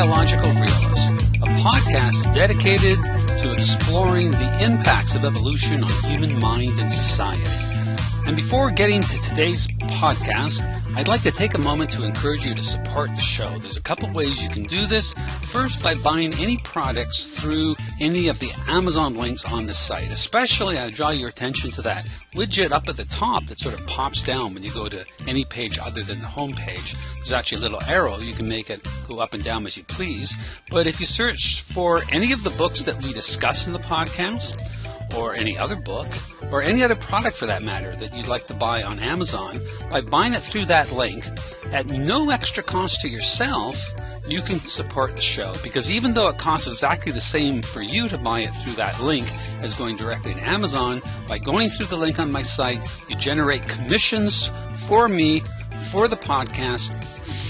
Biological Realist, a podcast dedicated to exploring the impacts of evolution on human mind and society. And before getting to today's podcast, I'd like to take a moment to encourage you to support the show. There's a couple ways you can do this. First, by buying any products through any of the Amazon links on the site. Especially, I draw your attention to that widget up at the top that sort of pops down when you go to any page other than the home page. There's actually a little arrow. You can make it go up and down as you please. But if you search for any of the books that we discuss in the podcast, or any other book, or any other product for that matter that you'd like to buy on Amazon, by buying it through that link, at no extra cost to yourself, you can support the show. Because even though it costs exactly the same for you to buy it through that link as going directly to Amazon, by going through the link on my site, you generate commissions for me, for the podcast,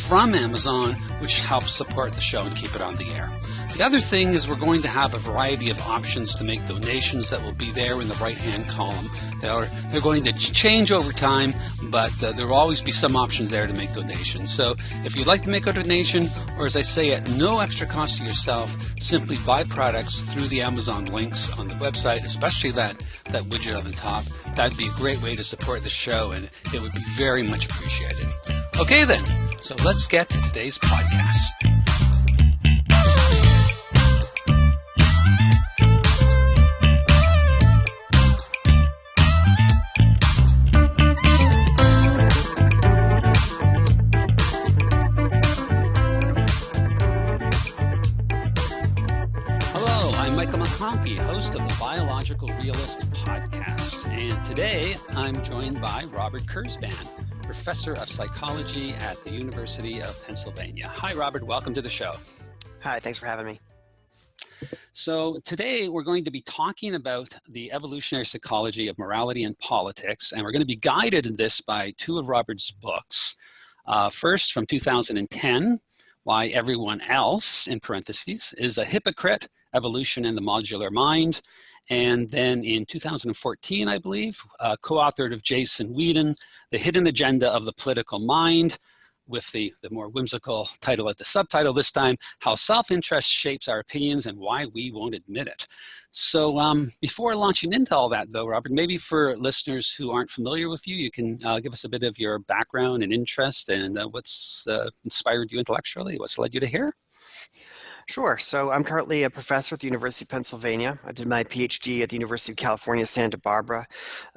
from Amazon, which helps support the show and keep it on the air. The other thing is we're going to have a variety of options to make donations that will be there in the right-hand column. They're going to change over time, but there will always be some options there to make donations. So if you'd like to make a donation, or as I say, at no extra cost to yourself, simply buy products through the Amazon links on the website, especially that widget on the top. That'd be a great way to support the show, and it would be very much appreciated. Okay then, so let's get to today's podcast. Host of the Biological Realist podcast. And today I'm joined by Robert Kurzban, Professor of Psychology at the University of Pennsylvania. Hi, Robert. Welcome to the show. Hi, thanks for having me. So today we're going to be talking about the evolutionary psychology of morality and politics, and we're going to be guided in this by two of Robert's books. First, from 2010, Why Everyone Else, in parentheses, is a Hypocrite, Evolution in the Modular Mind. And then in 2014, I believe, co-authored of Jason Whedon, The Hidden Agenda of the Political Mind, with the more whimsical title at the subtitle this time, How Self-Interest Shapes Our Opinions and Why We Won't Admit It. So before launching into all that, though, Robert, maybe for listeners who aren't familiar with you, you can give us a bit of your background and interest and what's inspired you intellectually, what's led you to here? Sure. So I'm currently a professor at the University of Pennsylvania. I did my PhD at the University of California, Santa Barbara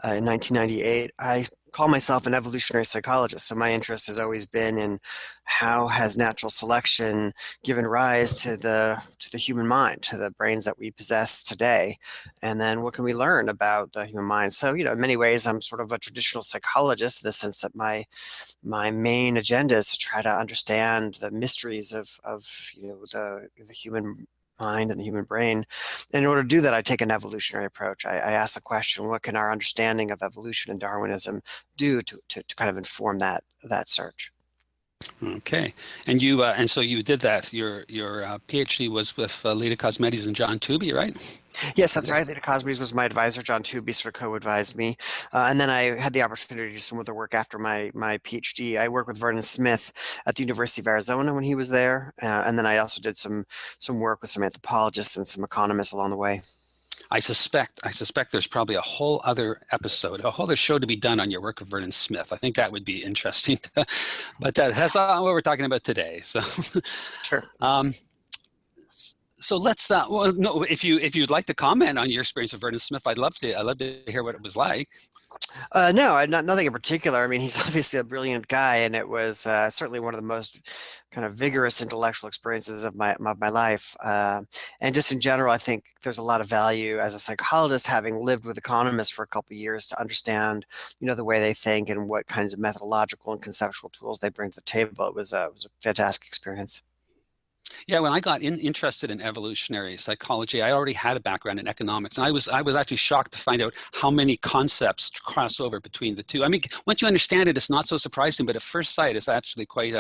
in 1998. I call myself an evolutionary psychologist. So my interest has always been in how has natural selection given rise to the human mind, to the brains that we possess today, and then what can we learn about the human mind. So, in many ways, I'm sort of a traditional psychologist in the sense that my main agenda is to try to understand the mysteries of the human mind and the human brain. And in order to do that, I take an evolutionary approach. I ask the question, what can our understanding of evolution and Darwinism do to kind of inform that search? Okay, and you and so you did that. Your PhD was with Leda Cosmides and John Tooby, right? Yes, that's right. Leda Cosmides was my advisor. John Tooby sort of co-advised me, and then I had the opportunity to do some other work after my PhD. I worked with Vernon Smith at the University of Arizona when he was there, and then I also did some work with some anthropologists and some economists along the way. I suspect there's probably a whole other episode, a whole other show to be done on your work with Vernon Smith. I think that would be interesting, but that's not what we're talking about today. So, sure. So let's. Well, no, if you'd like to comment on your experience with Vernon Smith, I'd love to hear what it was like. No, nothing in particular. I mean, he's obviously a brilliant guy, and it was certainly one of the most kind of vigorous intellectual experiences of my life. And just in general, I think there's a lot of value as a psychologist, having lived with economists for a couple of years, to understand, the way they think and what kinds of methodological and conceptual tools they bring to the table. It was a fantastic experience. Yeah, when I got interested in evolutionary psychology, I already had a background in economics, and I was actually shocked to find out how many concepts cross over between the two. I mean, once you understand it, it's not so surprising, but at first sight, it's actually quite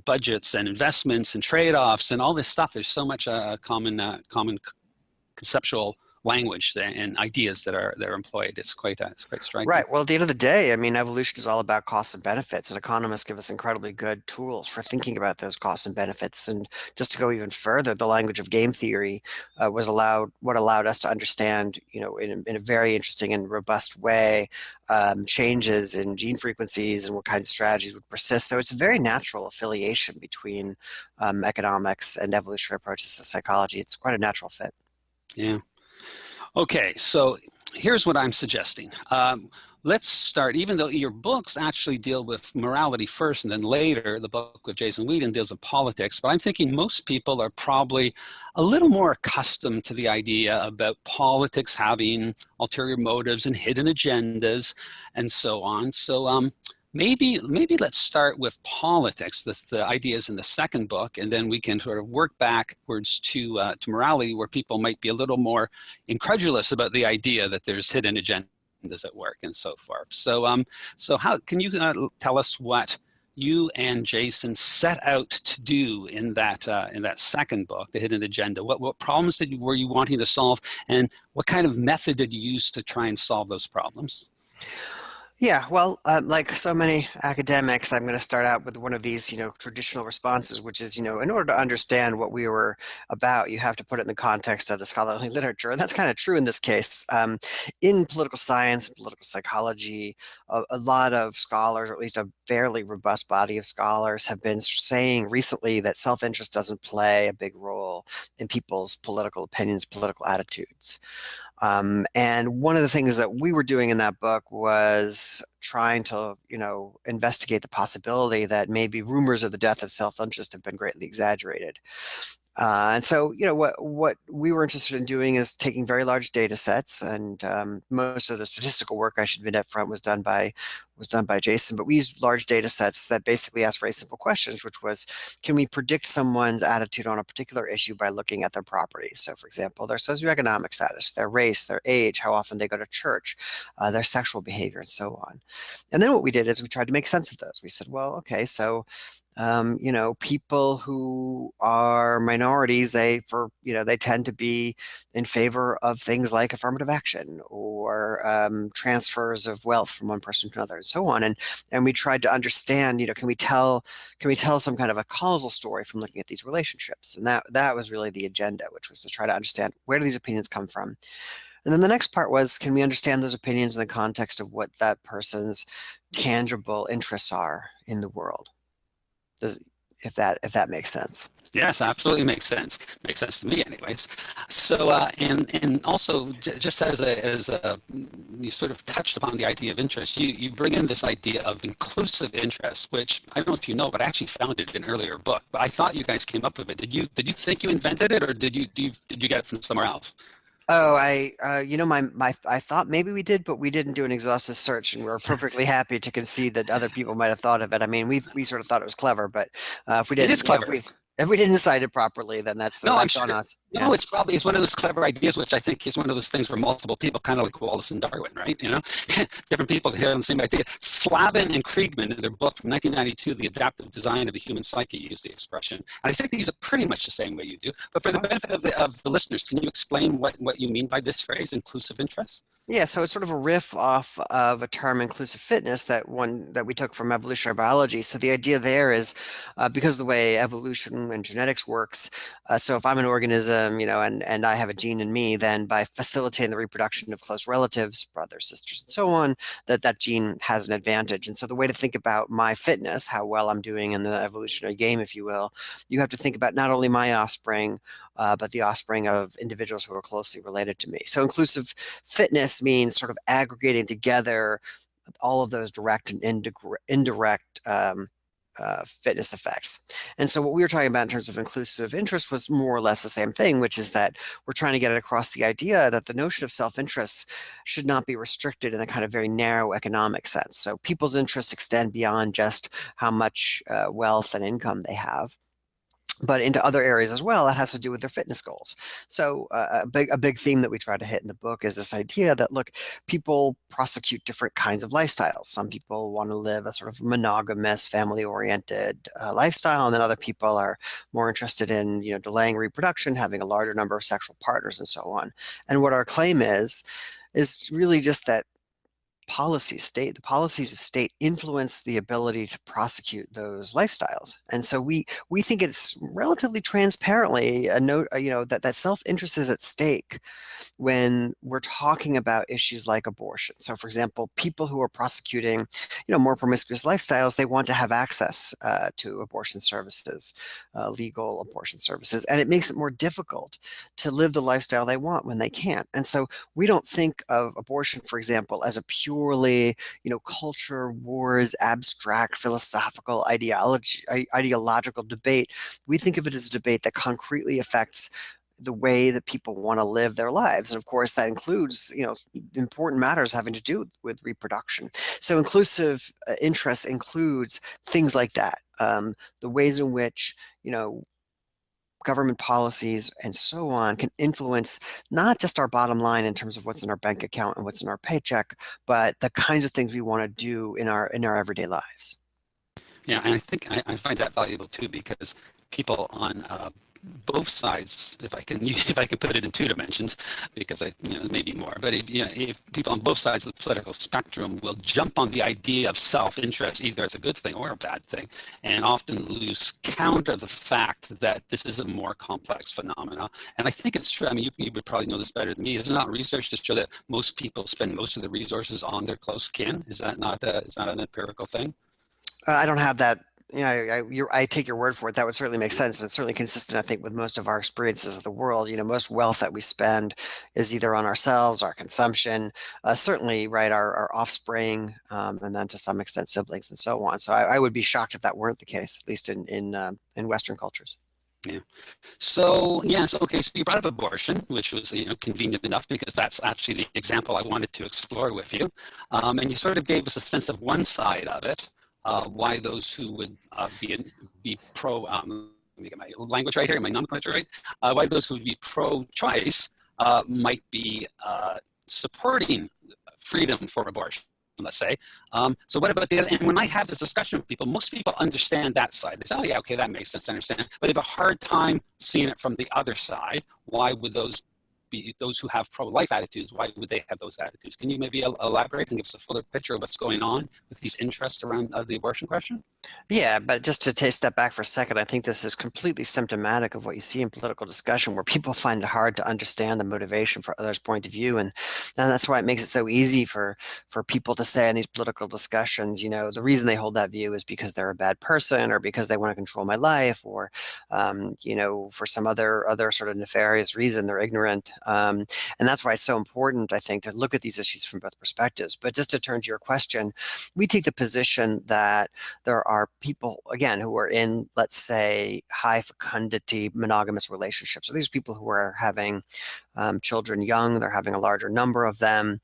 budgets and investments and trade-offs and all this stuff. There's so much common conceptual language and ideas that are employed. It's quite striking. Right. Well, at the end of the day, I mean, evolution is all about costs and benefits, and economists give us incredibly good tools for thinking about those costs and benefits. And just to go even further, the language of game theory what allowed us to understand, in a very interesting and robust way, changes in gene frequencies and what kinds of strategies would persist. So it's a very natural affiliation between economics and evolutionary approaches to psychology. It's quite a natural fit. Yeah. Okay, so here's what I'm suggesting. Let's start, even though your books actually deal with morality first, and then later the book with Jason Whedon deals with politics, but I'm thinking most people are probably a little more accustomed to the idea about politics having ulterior motives and hidden agendas and so on. So maybe let's start with politics, the ideas in the second book, and then we can sort of work backwards to morality, where people might be a little more incredulous about the idea that there's hidden agendas at work and so forth. So how can you tell us what you and Jason set out to do in that second book, The Hidden Agenda? What problems were you wanting to solve, and what kind of method did you use to try and solve those problems? Yeah, well, like so many academics, I'm going to start out with one of these, traditional responses, which is, in order to understand what we were about, you have to put it in the context of the scholarly literature. And that's kind of true in this case. In political science and political psychology, a lot of scholars, or at least a fairly robust body of scholars, have been saying recently that self-interest doesn't play a big role in people's political opinions, political attitudes. And one of the things that we were doing in that book was trying to, investigate the possibility that maybe rumors of the death of self-interest have been greatly exaggerated. And so, what we were interested in doing is taking very large data sets, and most of the statistical work, I should admit up front, was done by Jason. But we used large data sets that basically asked very simple questions, which was, can we predict someone's attitude on a particular issue by looking at their properties? So, for example, their socioeconomic status, their race, their age, how often they go to church, their sexual behavior, and so on. And then what we did is we tried to make sense of those. We said, well, okay, so people who are minorities, they tend to be in favor of things like affirmative action or transfers of wealth from one person to another, and so on. And we tried to understand, can we tell some kind of a causal story from looking at these relationships? And that was really the agenda, which was to try to understand, where do these opinions come from? And then the next part was, can we understand those opinions in the context of what that person's tangible interests are in the world? If that makes sense. Yes, absolutely makes sense. Makes sense to me, anyways. So, and also, just as you sort of touched upon the idea of interest, you bring in this idea of inclusive interest, which I don't know if you know, but I actually found it in an earlier book. But I thought you guys came up with it. Did you think you invented it, or did you get it from somewhere else? Oh, I thought maybe we did, but we didn't do an exhaustive search, and we're perfectly happy to concede that other people might have thought of it. I mean, we sort of thought it was clever, but if we It didn't, is clever. If we didn't cite it properly, then that's No, I'm on sure. us. No, Yeah. it's one of those clever ideas, which I think is one of those things where multiple people, kind of like Wallace and Darwin, right? Different people can hit on the same idea. Slavin and Kriegman, in their book from 1992, The Adaptive Design of the Human Psyche, use the expression. And I think they use it pretty much the same way you do. But for the benefit of the listeners, can you explain what you mean by this phrase, inclusive interest? Yeah, so it's sort of a riff off of a term, inclusive fitness, that we took from evolutionary biology. So the idea there is, because of the way evolution and genetics works, so if I'm an organism, and I have a gene in me, then by facilitating the reproduction of close relatives, brothers, sisters, and so on, that gene has an advantage. And so the way to think about my fitness, how well I'm doing in the evolutionary game, if you will, you have to think about not only my offspring, but the offspring of individuals who are closely related to me. So inclusive fitness means sort of aggregating together all of those direct and indirect fitness effects. And so what we were talking about in terms of inclusive interest was more or less the same thing, which is that we're trying to get across the idea that the notion of self-interest should not be restricted in a kind of very narrow economic sense. So people's interests extend beyond just how much wealth and income they have. but into other areas as well that has to do with their fitness goals. So a big theme that we try to hit in the book is this idea that, look, people prosecute different kinds of lifestyles. Some people want to live a sort of monogamous, family-oriented lifestyle, and then other people are more interested in, delaying reproduction, having a larger number of sexual partners, and so on. And what our claim is really just that the policies of state influence the ability to prosecute those lifestyles. And so we think it's relatively transparently a note, that self-interest is at stake when we're talking about issues like abortion. So, for example, people who are prosecuting, more promiscuous lifestyles, they want to have access to abortion services, legal abortion services, and it makes it more difficult to live the lifestyle they want when they can't. And so we don't think of abortion, for example, as a purely, culture wars, abstract, philosophical ideological debate. We think of it as a debate that concretely affects the way that people want to live their lives. And of course, that includes, important matters having to do with reproduction. So inclusive interest includes things like that. The ways in which, government policies and so on can influence not just our bottom line in terms of what's in our bank account and what's in our paycheck, but the kinds of things we want to do in our everyday lives. Yeah, and I think I find that valuable too, because people on both sides, if I can if I can put it in two dimensions, because maybe more, but if people on both sides of the political spectrum will jump on the idea of self-interest, either as a good thing or a bad thing, and often lose count of the fact that this is a more complex phenomena. And I think it's true. I mean, you would probably know this better than me. Is there not research to show that most people spend most of the resources on their close kin? Is that not an empirical thing? I don't have that. I take your word for it. That would certainly make sense. And it's certainly consistent, I think, with most of our experiences of the world. Most wealth that we spend is either on ourselves, our consumption, certainly, right, our offspring, and then to some extent siblings and so on. So I would be shocked if that weren't the case, at least in Western cultures. Yeah. So yes, okay. So you brought up abortion, which was convenient enough because that's actually the example I wanted to explore with you, and you sort of gave us a sense of one side of it, why those who would be pro. Let me get my language right here, my nomenclature right. Why those who would be pro-choice might be supporting freedom for abortion, let's say. So what about the other? And when I have this discussion with people, most people understand that side. They say, oh yeah, okay, that makes sense, I understand. But they have a hard time seeing it from the other side. Why would those who have pro-life attitudes, why would they have those attitudes? Can you maybe elaborate and give us a fuller picture of what's going on with these interests around the abortion question? Yeah, but just to take a step back for a second, I think this is completely symptomatic of what you see in political discussion, where people find it hard to understand the motivation for others' point of view, and that's why it makes it so easy for people to say in these political discussions, the reason they hold that view is because they're a bad person, or because they want to control my life, or for some other sort of nefarious reason, they're ignorant, and that's why it's so important, I think, to look at these issues from both perspectives. But just to turn to your question, we take the position that there are people, again, who are in, let's say, high fecundity monogamous relationships. So these are people who are having children young, they're having a larger number of them,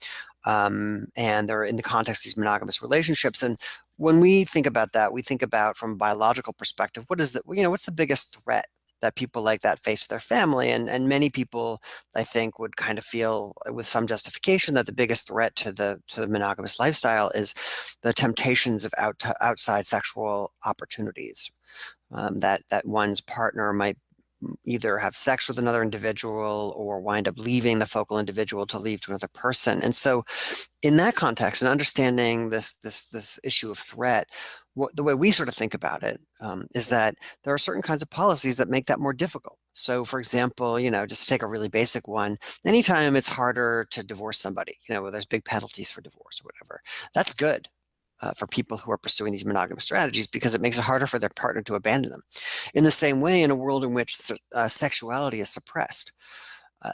and they're in the context of these monogamous relationships. And when we think about that, we think about, from a biological perspective, what's the biggest threat that people like that face to their family? And many people, I think, would kind of feel with some justification that the biggest threat to the monogamous lifestyle is the temptations of outside sexual opportunities, that one's partner might either have sex with another individual or wind up leaving the focal individual to leave to another person. And so in that context, and understanding this issue of threat, the way we sort of think about it is that there are certain kinds of policies that make that more difficult. So, for example, just to take a really basic one, anytime it's harder to divorce somebody, where there's big penalties for divorce or whatever, that's good for people who are pursuing these monogamous strategies, because it makes it harder for their partner to abandon them. In the same way, in a world in which sexuality is suppressed,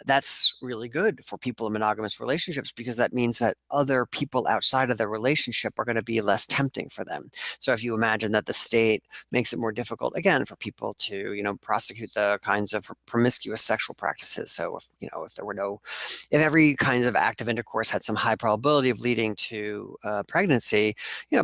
That's really good for people in monogamous relationships because that means that other people outside of their relationship are going to be less tempting for them. So if you imagine that the state makes it more difficult, again, for people to, prosecute the kinds of promiscuous sexual practices. So if every kind of act of intercourse had some high probability of leading to pregnancy,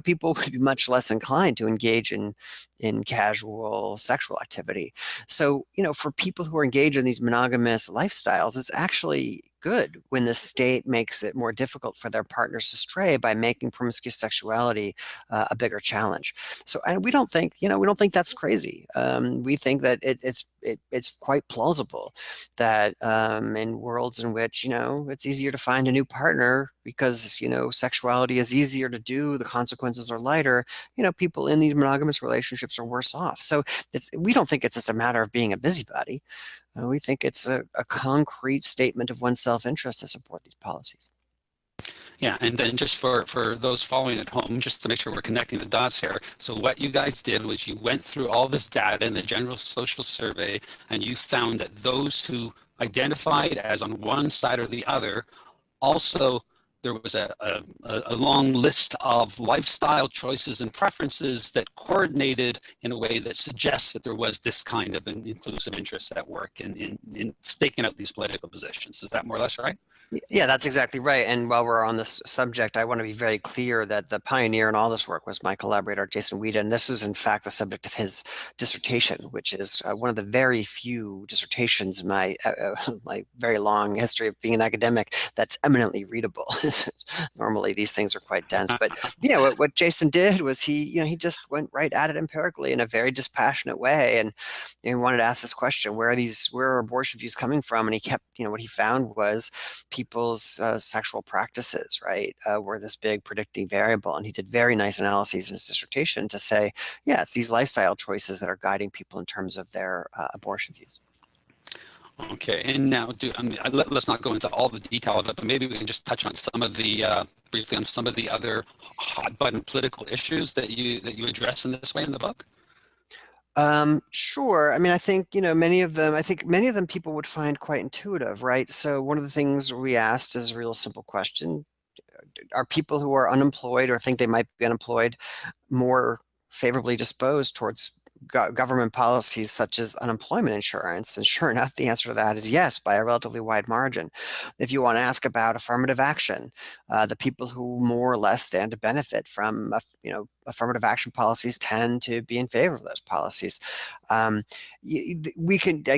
people would be much less inclined to engage in casual sexual activity. So, for people who are engaged in these monogamous lifestyles, it's actually good when the state makes it more difficult for their partners to stray by making promiscuous sexuality a bigger challenge. So, and we don't think that's crazy. We think that it's quite plausible that in worlds in which it's easier to find a new partner because sexuality is easier to do, the consequences are lighter. People in these monogamous relationships are worse off. So we don't think it's just a matter of being a busybody. We think it's a concrete statement of one's self-interest to support these policies. Yeah, and then just for those following at home, just to make sure we're connecting the dots here. So what you guys did was you went through all this data in the general social survey, and you found that those who identified as on one side or the other, also there was a long list of lifestyle choices and preferences that coordinated in a way that suggests that there was this kind of an inclusive interest at work in staking out these political positions. Is that more or less right? Yeah, that's exactly right. And while we're on this subject, I want to be very clear that the pioneer in all this work was my collaborator, Jason Whedon. This is, in fact, the subject of his dissertation, which is one of the very few dissertations in my very long history of being an academic that's eminently readable. Normally, these things are quite dense. But, what Jason did was he just went right at it empirically in a very dispassionate way. And he wanted to ask this question, where are abortion views coming from? And he kept, what he found was people's sexual practices, right, were this big predicting variable. And he did very nice analyses in his dissertation to say, yeah, it's these lifestyle choices that are guiding people in terms of their abortion views. Okay, and now let's not go into all the detail of it, but maybe we can just touch on some of the briefly on some of the other hot button political issues that you address in this way in the book. Sure. I mean, I think, many of them people would find quite intuitive, right? So one of the things we asked is a real simple question. Are people who are unemployed or think they might be unemployed more favorably disposed towards government policies such as unemployment insurance? And sure enough, the answer to that is yes, by a relatively wide margin. If you want to ask about affirmative action, the people who more or less stand to benefit from, affirmative action policies tend to be in favor of those policies. I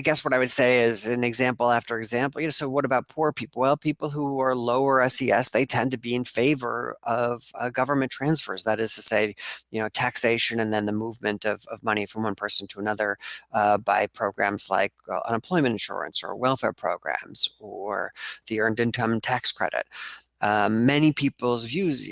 guess what I would say is an example after example, so what about poor people? Well, people who are lower SES, they tend to be in favor of government transfers. That is to say, taxation and then the movement of money from one person to another by programs like unemployment insurance or welfare programs or the earned income tax credit. Many people's views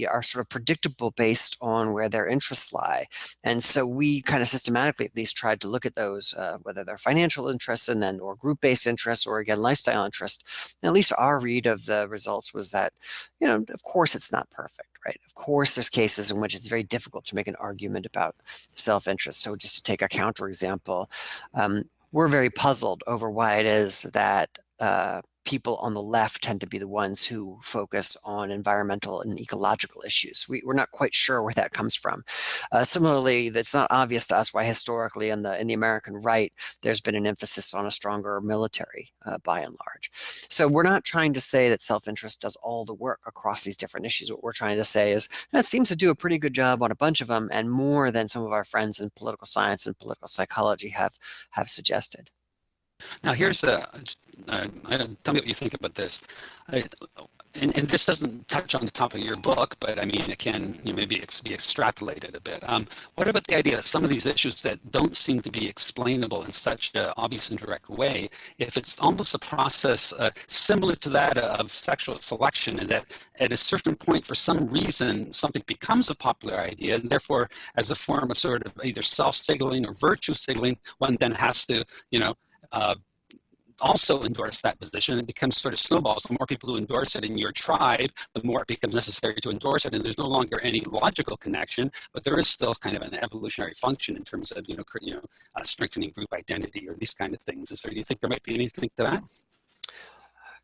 are sort of predictable based on where their interests lie. And so we kind of systematically at least tried to look at those, whether they're financial interests or group-based interests or again, lifestyle interests. And at least our read of the results was that, of course it's not perfect, right? Of course there's cases in which it's very difficult to make an argument about self-interest. So just to take a counterexample, we're very puzzled over why it is that people on the left tend to be the ones who focus on environmental and ecological issues. We're not quite sure where that comes from. Similarly, it's not obvious to us why historically in the American right, there's been an emphasis on a stronger military by and large. So we're not trying to say that self-interest does all the work across these different issues. What we're trying to say is that seems to do a pretty good job on a bunch of them and more than some of our friends in political science and political psychology have suggested. Now, here's tell me what you think about this. And this doesn't touch on the topic of your book, but I mean, it can maybe be extrapolated a bit. What about the idea that some of these issues that don't seem to be explainable in such an obvious and direct way, if it's almost a process similar to that of sexual selection, and that at a certain point, for some reason, something becomes a popular idea, and therefore, as a form of sort of either self-signaling or virtue signaling, one then has to, also endorse that position. It becomes sort of snowballs. The more people who endorse it in your tribe, the more it becomes necessary to endorse it. And there's no longer any logical connection, but there is still kind of an evolutionary function in terms of, strengthening group identity or these kind of things. Do you think there might be anything to that?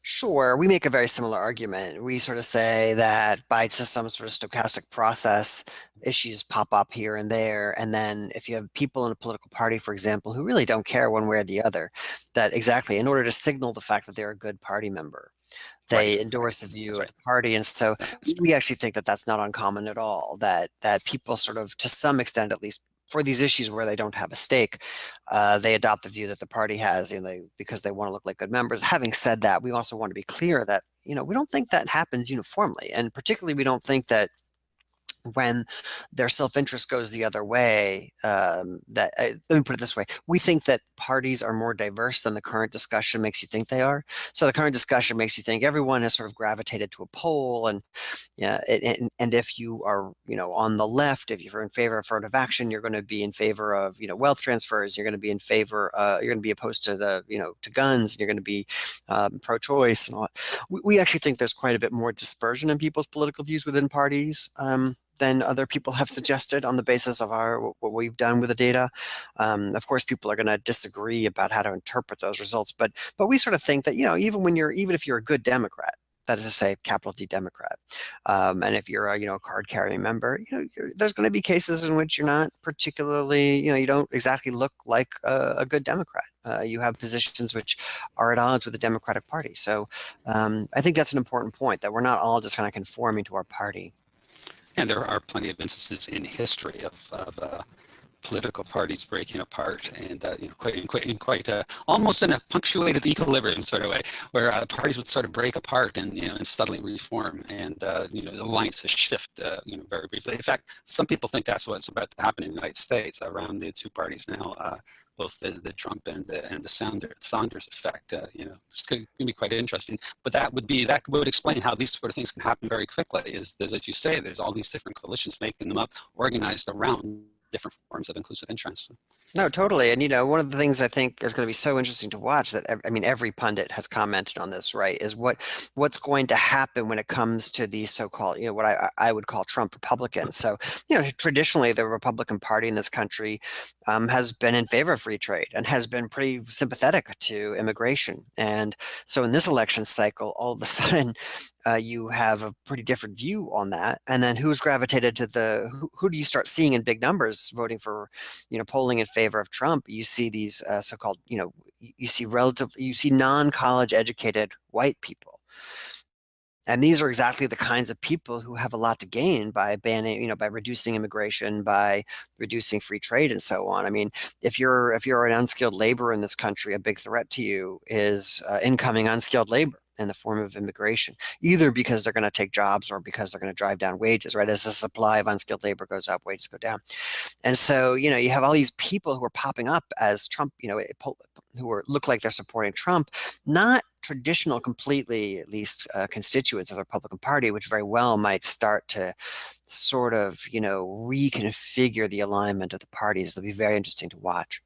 Sure, we make a very similar argument. We sort of say that by just some sort of stochastic process, issues pop up here and there. And then if you have people in a political party, for example, who really don't care one way or the other, that exactly in order to signal the fact that they're a good party member, Right, they right. endorse the view That's of right. the party. And so That's right. we actually think that that's not uncommon at all, that people sort of, to some extent at least, for these issues where they don't have a stake, they adopt the view that the party has, because they want to look like good members. Having said that, we also want to be clear that, we don't think that happens uniformly. And particularly, we don't think that when their self-interest goes the other way, let me put it this way. We think that parties are more diverse than the current discussion makes you think they are. So the current discussion makes you think everyone has sort of gravitated to a pole, and yeah, and if you are, on the left, if you're in favor of affirmative action, you're going to be in favor of, wealth transfers. You're going to be in favor. You're going to be opposed to to guns. And you're going to be pro-choice and all that. We actually think there's quite a bit more dispersion in people's political views within parties. Than other people have suggested on the basis of what we've done with the data. Of course, people are going to disagree about how to interpret those results, but we sort of think that even if you're a good Democrat, that is to say, capital D Democrat, and if you're a card-carrying member, there's going to be cases in which you're not particularly, you don't exactly look like a good Democrat. You have positions which are at odds with the Democratic Party. So I think that's an important point, that we're not all just kind of conforming to our party. And there are plenty of instances in history of political parties breaking apart, and quite almost in a punctuated equilibrium sort of way, where parties would sort of break apart and suddenly reform, and alliances shift very briefly. In fact, some people think that's what's about to happen in the United States around the two parties now. Both the Trump and the Saunders effect, it's going to be quite interesting. But that would explain how these sort of things can happen very quickly. Is as you say, there's all these different coalitions making them up, organized around different forms of inclusive interest. No, totally. And one of the things I think is going to be so interesting to watch, that I mean every pundit has commented on this, right? Is what's going to happen when it comes to these so-called, what I would call Trump Republicans. So, traditionally the Republican Party in this country has been in favor of free trade and has been pretty sympathetic to immigration. And so in this election cycle, all of a sudden you have a pretty different view on that. And then who's gravitated to who do you start seeing in big numbers voting for, polling in favor of Trump? You see these so-called, you see non-college educated white people. And these are exactly the kinds of people who have a lot to gain by banning, by reducing immigration, by reducing free trade, and so on. I mean, if you're an unskilled laborer in this country, a big threat to you is incoming unskilled labor in the form of immigration, either because they're going to take jobs or because they're going to drive down wages, right? As the supply of unskilled labor goes up, wages go down. And so, you have all these people who are popping up as Trump, look like they're supporting Trump, not traditional, completely, at least, constituents of the Republican Party, which very well might start to sort of, reconfigure the alignment of the parties. It'll be very interesting to watch.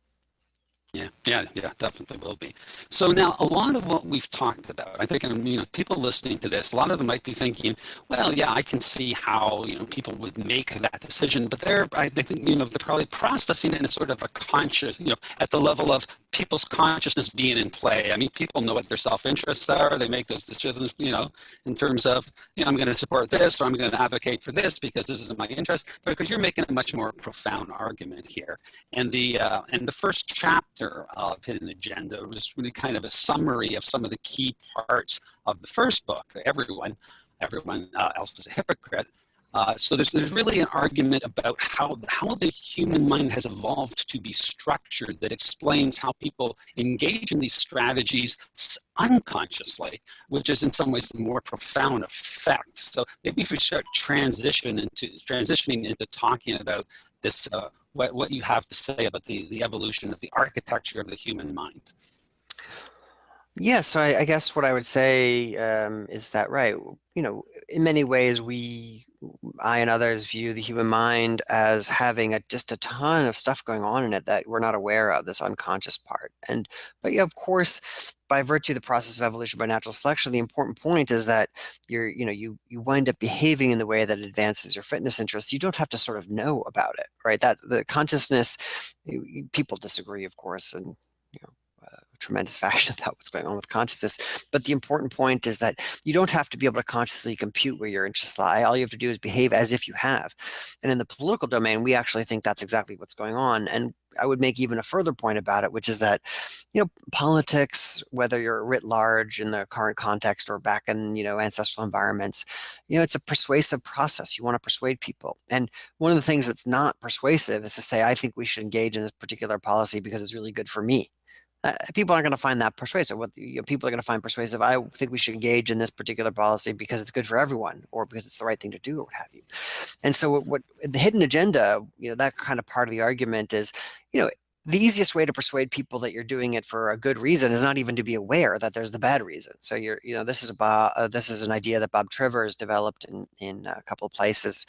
Yeah, definitely will be. So now, a lot of what we've talked about, I think, people listening to this, a lot of them might be thinking, well, yeah, I can see how, people would make that decision, but I think, they're probably processing it in a sort of a conscious, at the level of people's consciousness being in play. I mean, people know what their self-interests are. They make those decisions, in terms of, I'm going to support this, or I'm going to advocate for this because this is in my interest, but because you're making a much more profound argument here. And the first chapter of Hidden Agenda was really kind of a summary of some of the key parts of the first book. Everyone else is a hypocrite. So there's really an argument about how the human mind has evolved to be structured that explains how people engage in these strategies unconsciously, which is in some ways the more profound effect. So maybe if we start transitioning into talking about this, what you have to say about the evolution of the architecture of the human mind. Yeah, so I guess what I would say is that, right, in many ways, I and others view the human mind as having just a ton of stuff going on in it that we're not aware of, this unconscious part. But yeah, of course, by virtue of the process of evolution by natural selection, the important point is that you wind up behaving in the way that advances your fitness interests. You don't have to sort of know about it, right? That the consciousness, people disagree, of course, and tremendous fashion about what's going on with consciousness. But the important point is that you don't have to be able to consciously compute where your interests lie. All you have to do is behave as if you have. And in the political domain, we actually think that's exactly what's going on. And I would make even a further point about it, which is that, politics, whether you're writ large in the current context or back in, ancestral environments, it's a persuasive process. You want to persuade people. And one of the things that's not persuasive is to say, I think we should engage in this particular policy because it's really good for me. People aren't going to find that persuasive. What people are going to find persuasive, I think we should engage in this particular policy because it's good for everyone, or because it's the right thing to do, or what have you. And so, what the hidden agenda, that kind of part of the argument is, the easiest way to persuade people that you're doing it for a good reason is not even to be aware that there's the bad reason. So this is an idea that Bob Trivers developed in a couple of places.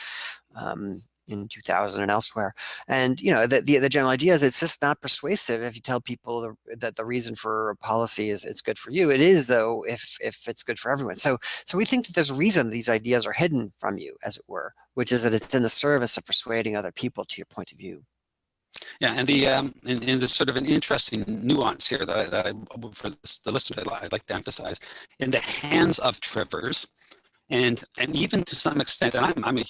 In 2000 and elsewhere. And the general idea is it's just not persuasive if you tell people that the reason for a policy is it's good for you. It is, though, if it's good for everyone. So we think that there's a reason these ideas are hidden from you, as it were, which is that it's in the service of persuading other people to your point of view. Yeah, and the sort of an interesting nuance here that I for the listeners I'd like to emphasize, in the hands of Trivers, and even to some extent, and I'm a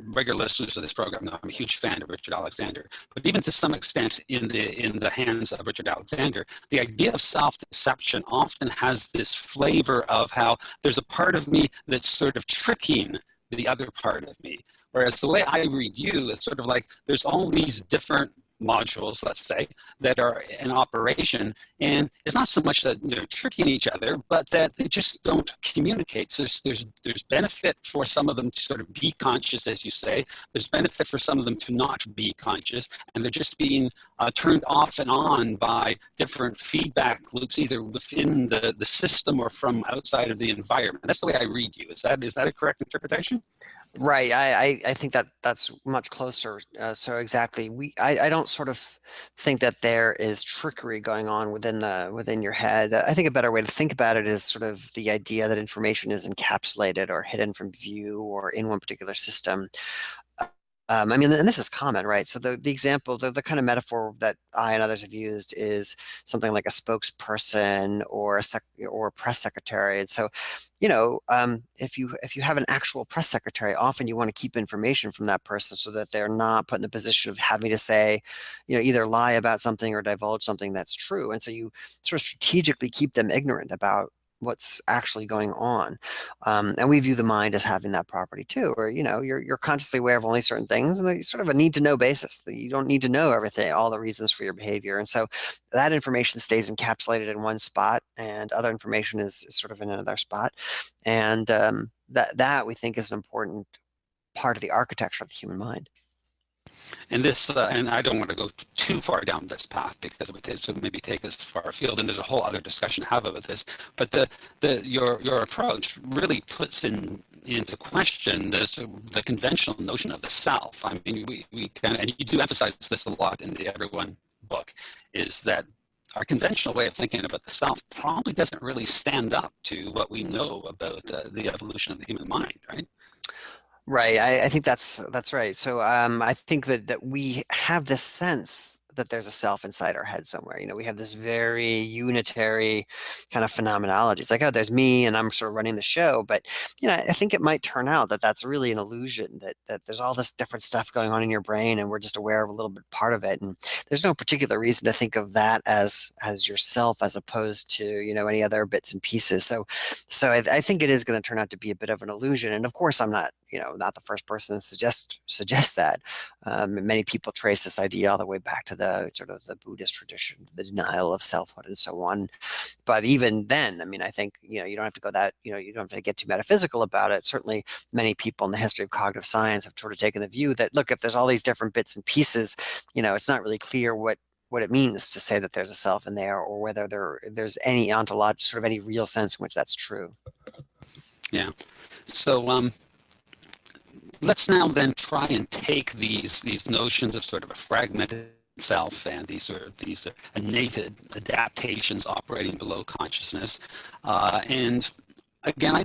regular listener to this program now, I'm a huge fan of Richard Alexander, but even to some extent in the hands of Richard Alexander, the idea of self-deception often has this flavor of how there's a part of me that's sort of tricking the other part of me. Whereas the way I read you, it's sort of like there's all these different modules, let's say, that are in operation, and it's not so much that they're tricking each other, but that they just don't communicate. So there's benefit for some of them to sort of be conscious, as you say. There's benefit for some of them to not be conscious, and they're just being turned off and on by different feedback loops, either within the system or from outside of the environment. That's the way I read you. Is that a correct interpretation? Right. I think that's much closer. So exactly, I don't sort of think that there is trickery going on within your head. I think a better way to think about it is sort of the idea that information is encapsulated or hidden from view or in one particular system. I mean, and this is common, right? So the example, the kind of metaphor that I and others have used is something like a spokesperson or a press secretary. And so, if you have an actual press secretary, often you want to keep information from that person so that they're not put in the position of having to say, either lie about something or divulge something that's true. And so you sort of strategically keep them ignorant about what's actually going on. And we view the mind as having that property too, where, you're consciously aware of only certain things, and it's sort of a need to know basis. You don't need to know everything, all the reasons for your behavior. And so that information stays encapsulated in one spot, and other information is sort of in another spot. And that we think is an important part of the architecture of the human mind. And this, and I don't want to go too far down this path because it would maybe take us far afield, and there's a whole other discussion to have about this. But your approach really puts into question the conventional notion of the self. I mean, we kind of, and you do emphasize this a lot in the Everyone book, is that our conventional way of thinking about the self probably doesn't really stand up to what we know about the evolution of the human mind, right? Right. I think that's right. So I think that we have this sense that there's a self inside our head somewhere. We have this very unitary kind of phenomenology. It's like, oh, there's me and I'm sort of running the show. But, I think it might turn out that that's really an illusion, that there's all this different stuff going on in your brain and we're just aware of a little bit part of it. And there's no particular reason to think of that as yourself as opposed to, any other bits and pieces. So I think it is going to turn out to be a bit of an illusion. And of course, I'm not, not the first person to suggest that. Many people trace this idea all the way back to the sort of the Buddhist tradition, the denial of selfhood and so on. But even then, I mean, I think, you don't have to go that, you don't have to get too metaphysical about it. Certainly many people in the history of cognitive science have sort of taken the view that, look, if there's all these different bits and pieces, it's not really clear what it means to say that there's a self in there, or whether there's any ontological, sort of any real sense in which that's true. Yeah. So let's now then try and take these notions of sort of a fragmented self and these innate adaptations operating below consciousness, and again, I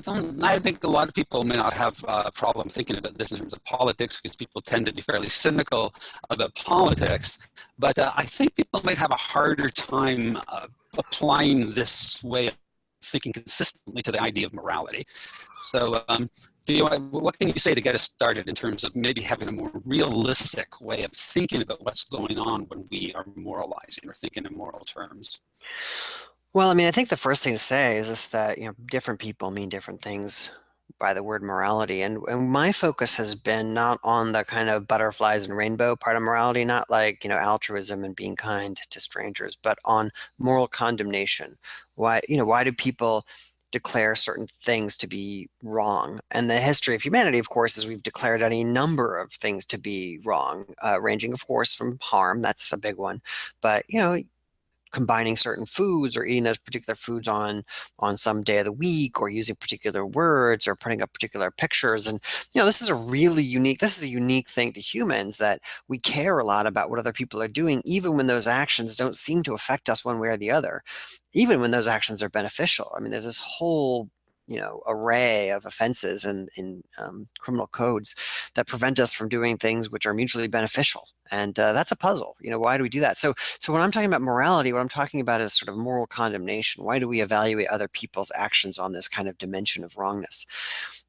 think a lot of people may not have a problem thinking about this in terms of politics, because people tend to be fairly cynical about politics. But I think people might have a harder time applying this way of thinking consistently to the idea of morality. So, what can you say to get us started in terms of maybe having a more realistic way of thinking about what's going on when we are moralizing or thinking in moral terms? Well, I mean, I think the first thing to say is just that, different people mean different things by the word morality. And my focus has been not on the kind of butterflies and rainbow part of morality, not like, altruism and being kind to strangers, but on moral condemnation. Why do people declare certain things to be wrong? And the history of humanity, of course, is we've declared any number of things to be wrong, ranging, of course, from harm. That's a big one. But, combining certain foods or eating those particular foods on some day of the week, or using particular words, or putting up particular pictures. And this is a unique thing to humans, that we care a lot about what other people are doing, even when those actions don't seem to affect us one way or the other, even when those actions are beneficial. I mean, there's this whole array of offenses in criminal codes that prevent us from doing things which are mutually beneficial. And that's a puzzle. Why do we do that? So when I'm talking about morality, what I'm talking about is sort of moral condemnation. Why do we evaluate other people's actions on this kind of dimension of wrongness?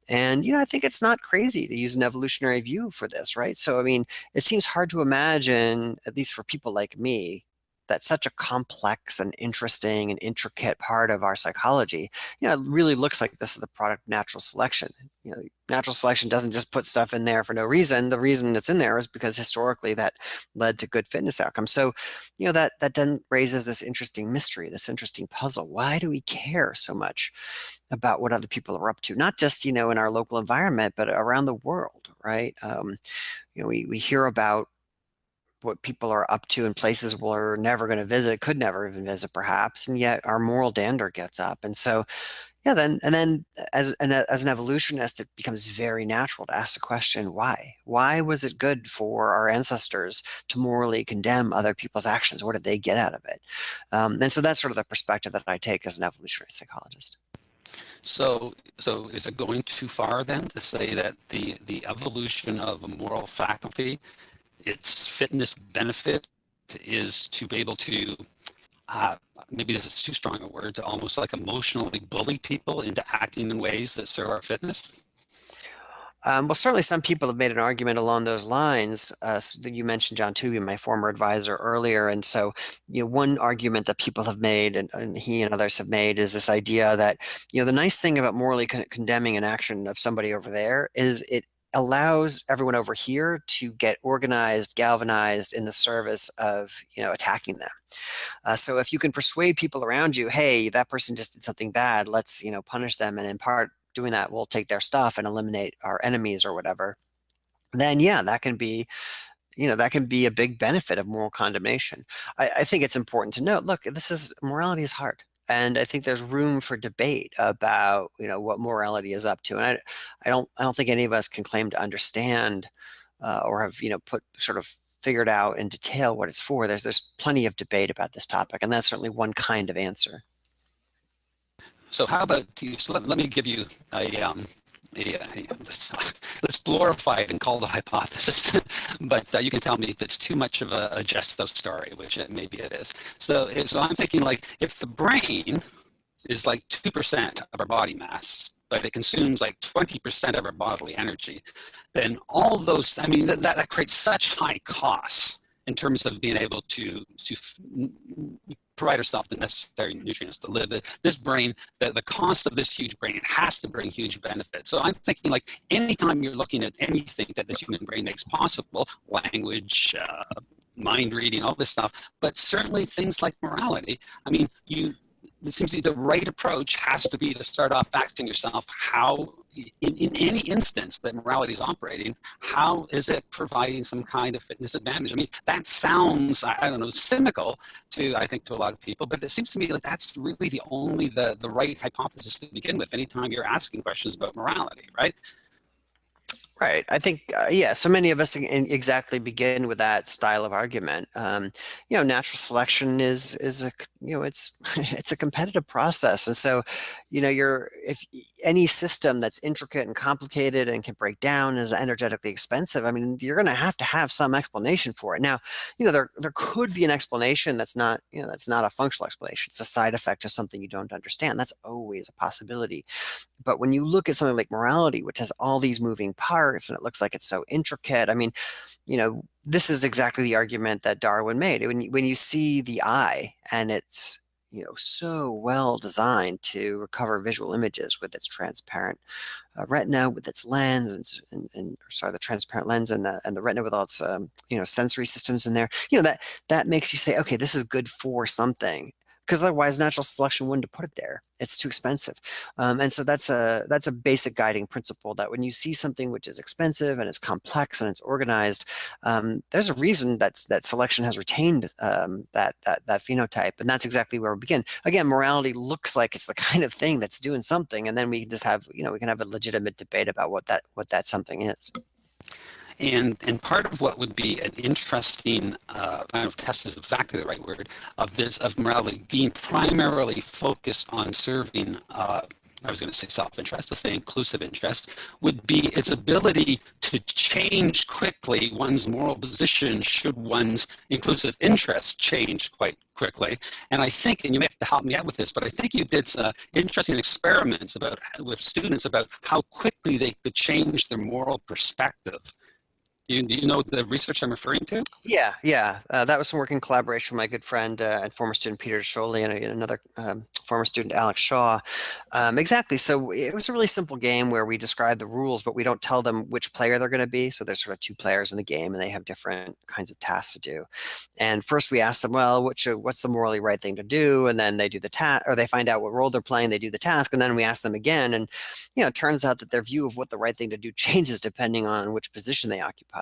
And, I think it's not crazy to use an evolutionary view for this, right? So, I mean, it seems hard to imagine, at least for people like me, that such a complex and interesting and intricate part of our psychology, it really looks like this is the product of natural selection. Natural selection doesn't just put stuff in there for no reason. The reason it's in there is because historically that led to good fitness outcomes. So, that then raises this interesting mystery, this interesting puzzle. Why do we care so much about what other people are up to? Not just, in our local environment, but around the world, right? We hear about what people are up to in places we're never going to visit, could never even visit perhaps, and yet our moral dander gets up. And so, yeah, then as an evolutionist, it becomes very natural to ask the question, why? Why was it good for our ancestors to morally condemn other people's actions? What did they get out of it? And so that's sort of the perspective that I take as an evolutionary psychologist. So is it going too far then to say that the evolution of a moral faculty, its fitness benefit is to be able to, maybe this is too strong a word, to almost like emotionally bully people into acting in ways that serve our fitness? Well, certainly some people have made an argument along those lines. So you mentioned John Tooby, my former advisor, earlier. And so, one argument that people have made, and he and others have made, is this idea that, the nice thing about morally condemning an action of somebody over there is it allows everyone over here to get organized, galvanized in the service of, attacking them. So if you can persuade people around you, hey, that person just did something bad, let's, punish them, and in part doing that, we'll take their stuff and eliminate our enemies or whatever, then yeah, that can be a big benefit of moral condemnation. I think it's important to note, look, morality is hard. And I think there's room for debate about, what morality is up to. And I don't think any of us can claim to understand or have, put sort of figured out in detail what it's for. There's plenty of debate about this topic, and that's certainly one kind of answer. So how about you? So let me give you let's glorify it and call it a hypothesis. But you can tell me if it's too much of a gesto story, which maybe it is. So I'm thinking, like, if the brain is like 2% of our body mass, but it consumes like 20% of our bodily energy, then all those, I mean, that creates such high costs in terms of being able to provide ourselves the necessary nutrients to live. This brain, the cost of this huge brain has to bring huge benefits. So I'm thinking, like, anytime you're looking at anything that this human brain makes possible, language, mind reading, all this stuff, but certainly things like morality, I mean, it seems to be the right approach has to be to start off asking yourself how, in any instance that morality is operating, how is it providing some kind of fitness advantage? I mean, that sounds, I don't know, cynical I think, to a lot of people, but it seems to me like that's really the right hypothesis to begin with anytime you're asking questions about morality, right? Right. I think, yeah, so many of us exactly begin with that style of argument. Natural selection is it's it's a competitive process. And so, if any system that's intricate and complicated and can break down is energetically expensive, I mean, you're going to have some explanation for it. Now, there could be an explanation that's not a functional explanation. It's a side effect of something you don't understand. That's always a possibility. But when you look at something like morality, which has all these moving parts and it looks like it's so intricate, I mean, this is exactly the argument that Darwin made. When you see the eye and it's, so well designed to recover visual images with its transparent retina, with its lens, sorry, the transparent lens and the retina with all its sensory systems in there. That makes you say, okay, this is good for something. Because otherwise, natural selection wouldn't have put it there. It's too expensive, and so that's a basic guiding principle that when you see something which is expensive and it's complex and it's organized, there's a reason that selection has retained that phenotype, and that's exactly where we begin. Again, morality looks like it's the kind of thing that's doing something, and then we just have we can have a legitimate debate about what that something is. And part of what would be an interesting kind of test is exactly the right word of morality being primarily focused on serving. I was going to say self-interest, let's say inclusive interest, would be its ability to change quickly one's moral position should one's inclusive interest change quite quickly. And I think, and you may have to help me out with this, but I think you did interesting experiments with students about how quickly they could change their moral perspective. Do you know the research I'm referring to? Yeah. That was some work in collaboration with my good friend and former student Peter Scholey and another former student Alex Shaw. Exactly. So it was a really simple game where we describe the rules, but we don't tell them which player they're going to be. So there's sort of two players in the game, and they have different kinds of tasks to do. And first we ask them, well, what's the morally right thing to do? And then they do the task, or they find out what role they're playing. They do the task, and then we ask them again. And it turns out that their view of what the right thing to do changes depending on which position they occupy.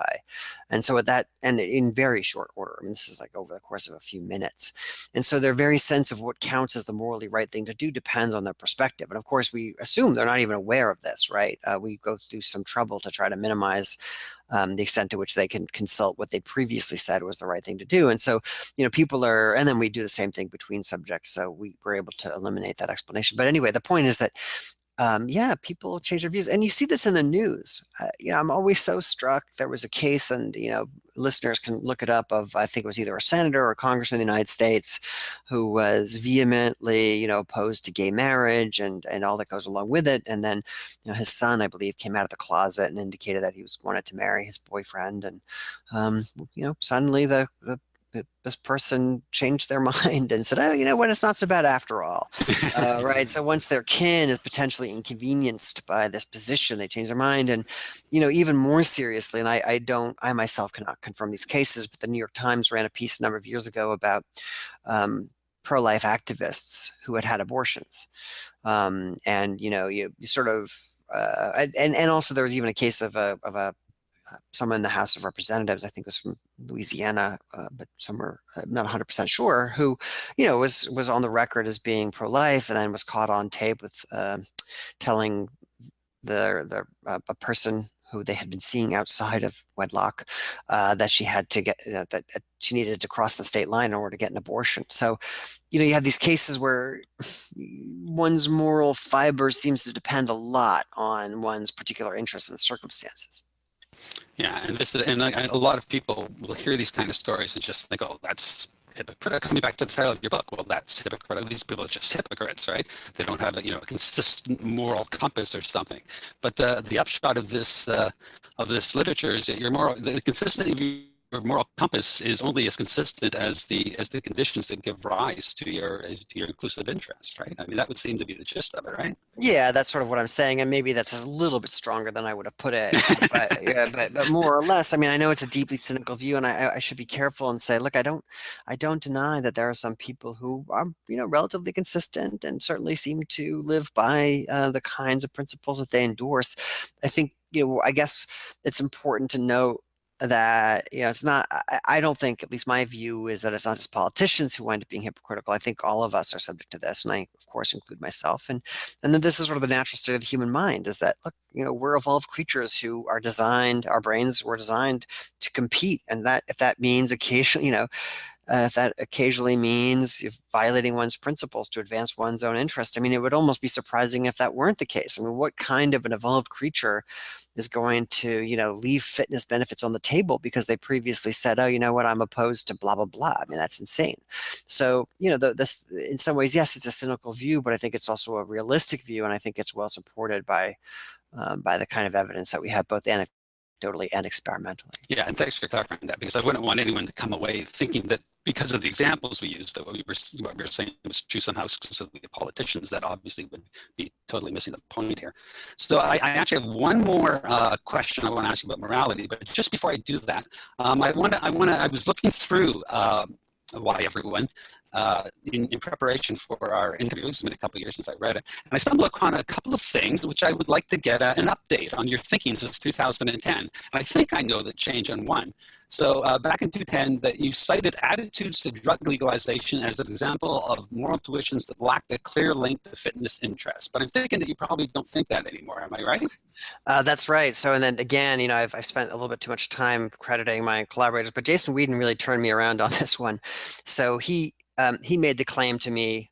And so and in very short order, I mean, this is like over the course of a few minutes. And so their very sense of what counts as the morally right thing to do depends on their perspective. And of course, we assume they're not even aware of this, right? We go through some trouble to try to minimize the extent to which they can consult what they previously said was the right thing to do. And so, and then we do the same thing between subjects. So we were able to eliminate that explanation. But anyway, the point is that people change their views, and you see this in the news. I'm always so struck. There was a case, and listeners can look it up. I think it was either a senator or a congressman in the United States who was vehemently, opposed to gay marriage and all that goes along with it. And then, his son, I believe, came out of the closet and indicated that he wanted to marry his boyfriend. And suddenly this person changed their mind and said, oh, you know what, it's not so bad after all. Right. So once their kin is potentially inconvenienced by this position, they change their mind. And, even more seriously, and I myself cannot confirm these cases, but the New York Times ran a piece a number of years ago about pro-life activists who had abortions. And, you sort of, and also there was even a case of a someone in the House of Representatives, I think it was from Louisiana, but somewhere I'm not 100% sure, who, was on the record as being pro-life, and then was caught on tape with telling a person who they had been seeing outside of wedlock that she had to get that she needed to cross the state line in order to get an abortion. So, you have these cases where one's moral fiber seems to depend a lot on one's particular interests and circumstances. Yeah, and a lot of people will hear these kind of stories and just think, oh, that's hypocritical. Coming back to the title of your book, well, that's hypocritical. These people are just hypocrites, right? They don't have a consistent moral compass or something. But the upshot of this literature is that the consistency of your moral compass is only as consistent as the conditions that give rise to your inclusive interest, right? I mean, that would seem to be the gist of it, right? Yeah, that's sort of what I'm saying, and maybe that's a little bit stronger than I would have put it. But yeah, but more or less, I mean, I know it's a deeply cynical view, and I should be careful and say, look, I don't deny that there are some people who are relatively consistent and certainly seem to live by the kinds of principles that they endorse. I think I guess it's important to note that it's not. I don't think, at least my view is that it's not just politicians who wind up being hypocritical. I think all of us are subject to this, and I of course include myself. And then this is sort of the natural state of the human mind, is that, look, we're evolved creatures who our brains were designed to compete, and that if that means occasionally if that occasionally means if violating one's principles to advance one's own interest. I mean, it would almost be surprising if that weren't the case. I mean, what kind of an evolved creature is going to, leave fitness benefits on the table because they previously said, oh, you know what, I'm opposed to blah, blah, blah. I mean, that's insane. So, this, in some ways, yes, it's a cynical view, but I think it's also a realistic view. And I think it's well supported by the kind of evidence that we have both anecdotally and experimentally. Yeah, and thanks for clarifying that, because I wouldn't want anyone to come away thinking that because of the examples we used, that what we were saying was true somehow exclusively of politicians. That obviously would be totally missing the point here. So I actually have one more question I want to ask you about morality, but just before I do that, I was looking through Why Everyone in preparation for our interview. It's been a couple of years since I read it, and I stumbled upon a couple of things which I would like to get an update on your thinking since 2010. And I think I know the change on one. So back in 2010, that you cited attitudes to drug legalization as an example of moral tuitions that lacked a clear link to fitness interests. But I'm thinking that you probably don't think that anymore. Am I right? That's right. So, and then again, I've spent a little bit too much time crediting my collaborators, but Jason Whedon really turned me around on this one. So he made the claim to me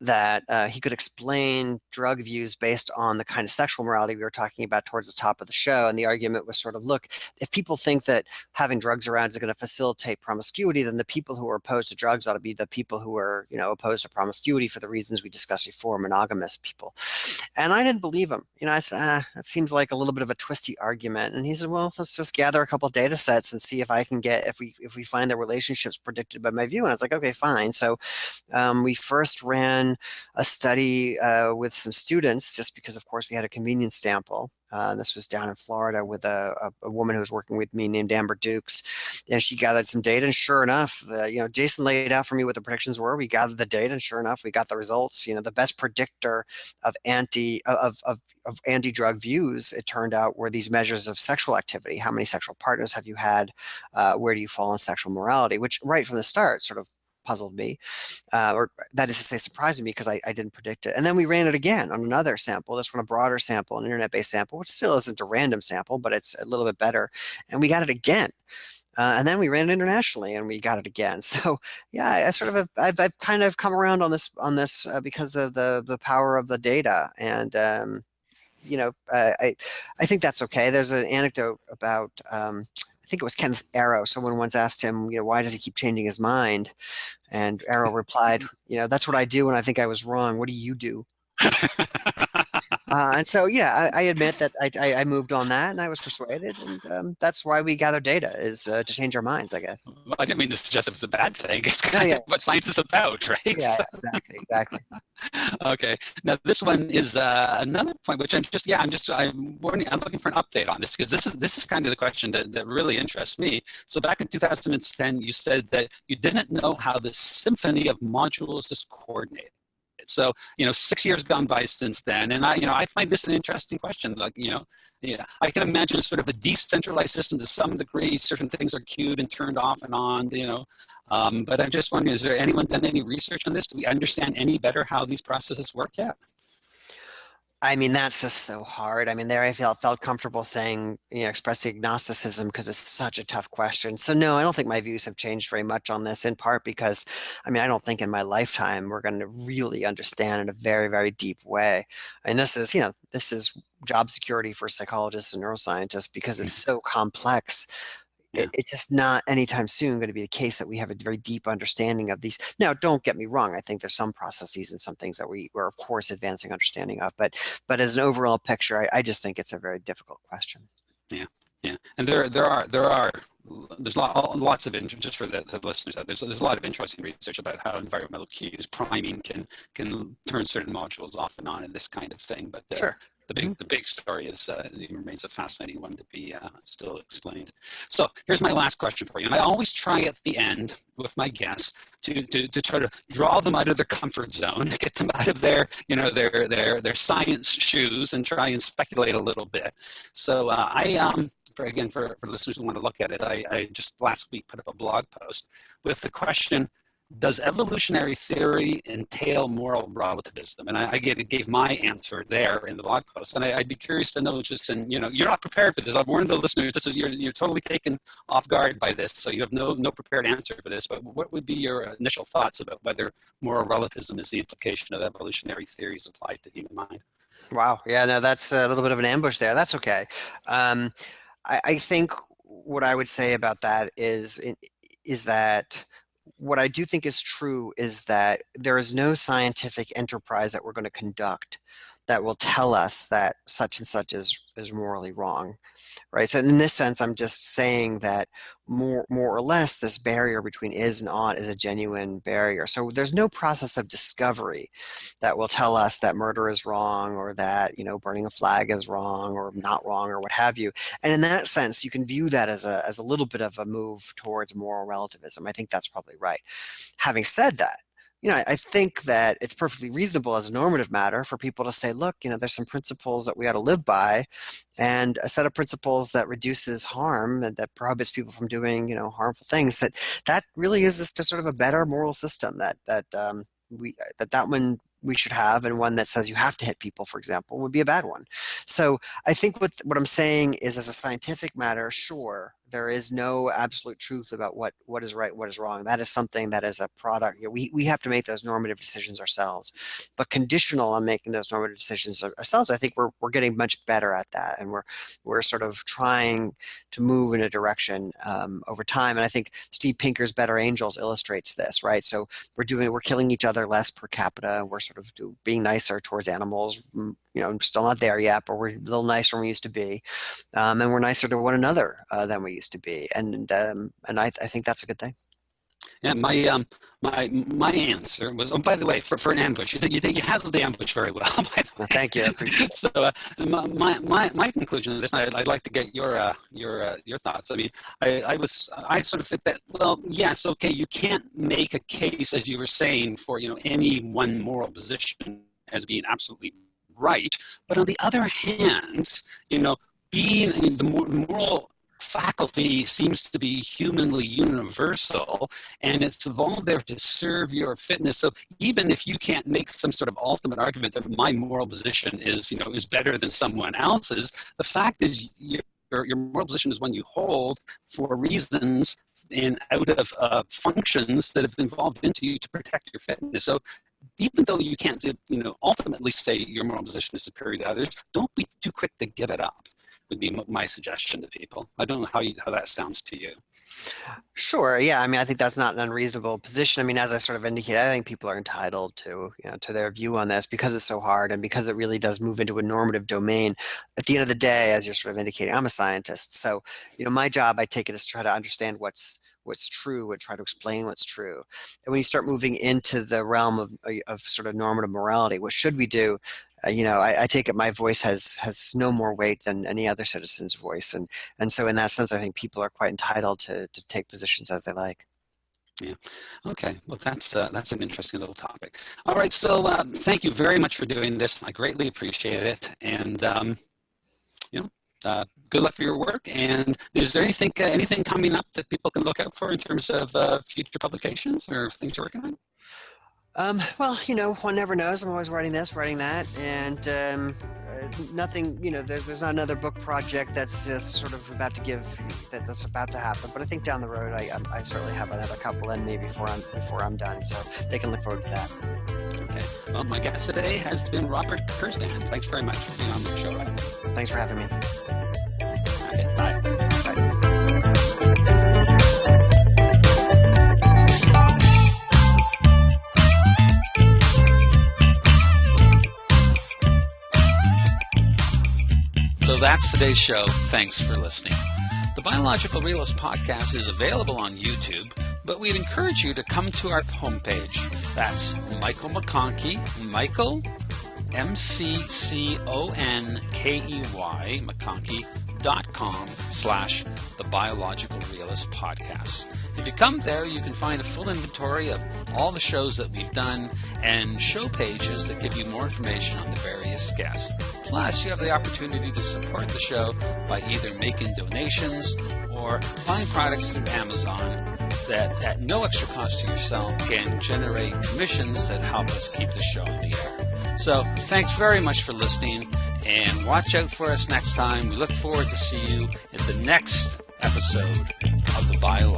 that he could explain drug views based on the kind of sexual morality we were talking about towards the top of the show. And the argument was sort of, look, if people think that having drugs around is going to facilitate promiscuity, then the people who are opposed to drugs ought to be the people who are, opposed to promiscuity for the reasons we discussed before, monogamous people. And I didn't believe him. I said, that seems like a little bit of a twisty argument. And he said, well, let's just gather a couple of data sets and see if I can get, if we find the relationships predicted by my view. And I was like, okay, fine. So we first ran a study with some students, just because, of course, we had a convenience sample. This was down in Florida with a woman who was working with me named Amber Dukes, and she gathered some data. And sure enough, Jason laid out for me what the predictions were. We gathered the data, and sure enough, we got the results. The best predictor of anti-drug views, it turned out, were these measures of sexual activity. How many sexual partners have you had? Where do you fall in sexual morality? Which, right from the start, sort of puzzled me, or that is to say, surprised me, because I didn't predict it. And then we ran it again on another sample, this one a broader sample, an internet-based sample, which still isn't a random sample, but it's a little bit better. And we got it again. And then we ran it internationally, and we got it again. So yeah, I've kind of come around on this because of the power of the data. And I think that's okay. There's an anecdote about I think it was Kenneth Arrow. Someone once asked him, why does he keep changing his mind? And Arrow replied, that's what I do when I think I was wrong. What do you do? And so, yeah, I admit that I moved on that, and I was persuaded, and that's why we gather data, is to change our minds, I guess. Well, I didn't mean to suggest it was a bad thing. It's kind of what science is about, right? Yeah, exactly. Okay. Now this one is another point, which I'm looking for an update on this, because this is kind of the question that really interests me. So back in 2010, you said that you didn't know how the symphony of modules is coordinated. So, 6 years gone by since then, and I find this an interesting question. Like, I can imagine sort of a decentralized system to some degree. Certain things are queued and turned off and on, but I'm just wondering, is there anyone done any research on this? Do we understand any better how these processes work yet? I mean, that's just so hard. I mean, there I felt comfortable saying, expressing agnosticism, because it's such a tough question. So no, I don't think my views have changed very much on this, in part because, I don't think in my lifetime we're going to really understand in a very, very deep way. And this is job security for psychologists and neuroscientists, because it's so complex. Yeah. It's just not anytime soon going to be the case that we have a very deep understanding of these. Now, don't get me wrong. I think there's some processes and some things that we're, of course, advancing understanding of. But as an overall picture, I just think it's a very difficult question. Yeah. Yeah, and there's lots of interest, just for the listeners out there. There's a lot of interesting research about how environmental cues, priming, can turn certain modules off and on, and this kind of thing. But sure. The big story it remains a fascinating one to be still explained. So here's my last question for you. And I always try at the end with my guests to try to draw them out of their comfort zone, get them out of their their science shoes, and try and speculate a little bit. So for listeners who want to look at it, I just last week put up a blog post with the question: does evolutionary theory entail moral relativism? And I gave my answer there in the blog post. And I'd be curious to know, just, and you're not prepared for this. I've warned the listeners, you're totally taken off guard by this. So you have no prepared answer for this. But what would be your initial thoughts about whether moral relativism is the implication of evolutionary theories applied to human mind? Wow. Yeah, no, that's a little bit of an ambush there. That's okay. I think what I would say about that is that what I do think is true is that there is no scientific enterprise that we're going to conduct that will tell us that such and such is morally wrong, right? So in this sense, I'm just saying that more or less this barrier between is and ought is a genuine barrier. So there's no process of discovery that will tell us that murder is wrong, or that burning a flag is wrong or not wrong, or what have you. And in that sense, you can view that as a little bit of a move towards moral relativism. I think that's probably right. Having said that, I think that it's perfectly reasonable as a normative matter for people to say, look, there's some principles that we ought to live by, and a set of principles that reduces harm and that prohibits people from doing, harmful things. That really is just a sort of a better moral system that one we should have, and one that says you have to hit people, for example, would be a bad one. So I think what I'm saying is, as a scientific matter, sure, there is no absolute truth about what is right, what is wrong. That is something that is a product. We have to make those normative decisions ourselves. But conditional on making those normative decisions ourselves, I think we're getting much better at that, and we're sort of trying to move in a direction over time. And I think Steve Pinker's Better Angels illustrates this, right? So we're killing each other less per capita. We're sort of being nicer towards animals. Still not there yet, but we're a little nicer than we used to be, and we're nicer to one another than we used to be, and I think that's a good thing. Yeah, my answer was, oh, by the way, for an ambush, you handled the ambush very well. By the way. Well, thank you, I appreciate it. So my conclusion of this, and I'd like to get your thoughts. I mean, I sort of think that, well, yes, okay, you can't make a case, as you were saying, for any one moral position as being absolutely right, but on the other hand, being the moral faculty seems to be humanly universal, and it's evolved there to serve your fitness. So even if you can't make some sort of ultimate argument that my moral position is better than someone else's, the fact is your moral position is one you hold for reasons and out of functions that have evolved into you to protect your fitness. So even though you can't, ultimately say your moral position is superior to others, don't be too quick to give it up, would be my suggestion to people. I don't know how that sounds to you. Sure. Yeah. I mean, I think that's not an unreasonable position. I mean, as I sort of indicated, I think people are entitled to, to their view on this, because it's so hard and because it really does move into a normative domain. At the end of the day, as you're sort of indicating, I'm a scientist. So, my job, I take it, is to try to understand what's true and try to explain what's true. And when you start moving into the realm of sort of normative morality, what should we do? I take it my voice has no more weight than any other citizen's voice. And so in that sense, I think people are quite entitled to take positions as they like. Yeah. Okay. Well, that's an interesting little topic. All right. So thank you very much for doing this. I greatly appreciate it. And, good luck for your work. And is there anything coming up that people can look out for in terms of future publications or things you're working on? Well, one never knows. I'm always writing this, writing that, and nothing. There's not another book project that's just sort of about to that's about to happen. But I think down the road, I certainly have another couple in me before I'm done. So they can look forward to that. Okay. Well, my guest today has been Robert Kurzban. Thanks very much for being on the show, Robert. Thanks for having me. Okay. Bye. Bye. So that's today's show. Thanks for listening. The Biological Realist podcast is available on YouTube, but we'd encourage you to come to our homepage. That's Michael McConkey, Michael, McConkey, McConkey.com/The Biological Realist podcast. If you come there, you can find a full inventory of all the shows that we've done and show pages that give you more information on the various guests. Plus, you have the opportunity to support the show by either making donations or buying products through Amazon that at no extra cost to yourself can generate commissions that help us keep the show on the air. So thanks very much for listening, and watch out for us next time. We look forward to see you at the next episode of the Bio